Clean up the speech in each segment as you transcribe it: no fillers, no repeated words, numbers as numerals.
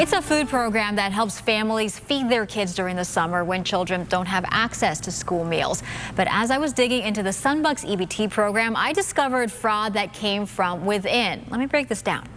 It's a food program that helps families feed their kids during the summer when children don't have access to school meals. But as I was digging into the Sunbucks EBT program, I discovered fraud that came from within. Let me break this down.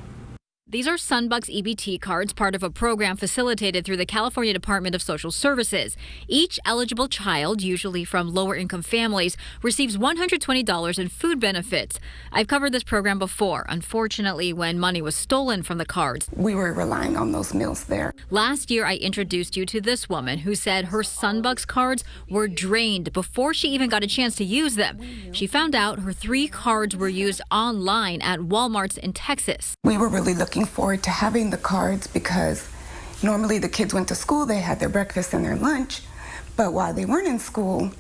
These are Sunbucks EBT cards, part of a program facilitated through the California Department of Social Services. Each eligible child, usually from lower-income families, receives $120 in food benefits. I've covered this program before, unfortunately, when money was stolen from the cards. We were relying on those meals there. Last year, I introduced you to this woman who said her Sunbucks cards were drained before she even got a chance to use them. She found out her 3 cards were used online at Walmart's in Texas. We were really looking forward to having the cards because normally the kids went to school, they had their breakfast and their lunch, but while they weren't in school,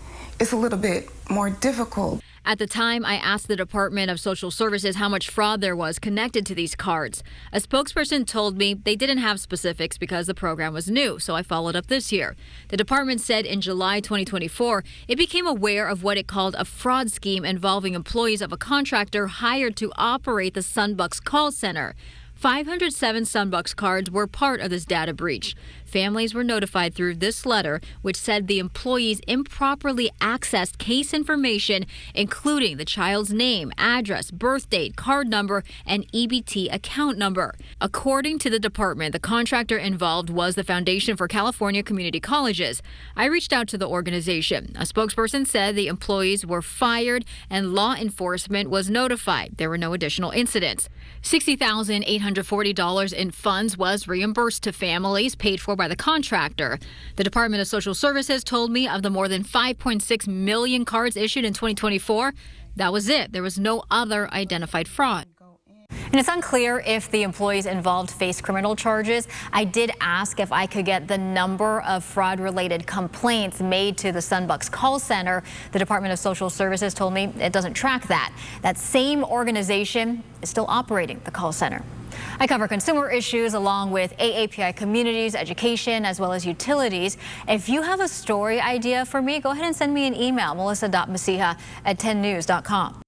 it's a little bit more difficult. At the time, I asked the Department of Social Services how much fraud there was connected to these cards. A spokesperson told me they didn't have specifics because the program was new, so I followed up this year. The department said in July 2024, it became aware of what it called a fraud scheme involving employees of a contractor hired to operate the Sunbucks call center. 507 Sunbucks cards were part of this data breach. Families were notified through this letter, which said the employees improperly accessed case information, including the child's name, address, birth date, card number, and EBT account number. According to the department, the contractor involved was the Foundation for California Community Colleges. I reached out to the organization. A spokesperson said the employees were fired and law enforcement was notified. There were no additional incidents. $60,840 in funds was reimbursed to families paid for by the contractor. The Department of Social Services told me of the more than 5.6 million cards issued in 2024, that was it. There was no other identified fraud. And it's unclear if the employees involved face criminal charges. I did ask if I could get the number of fraud-related complaints made to the Sunbucks call center. The Department of Social Services told me it doesn't track that. That same organization is still operating the call center. I cover consumer issues along with AAPI communities, education, as well as utilities. If you have a story idea for me, go ahead and send me an email, melissa.masiha@10news.com.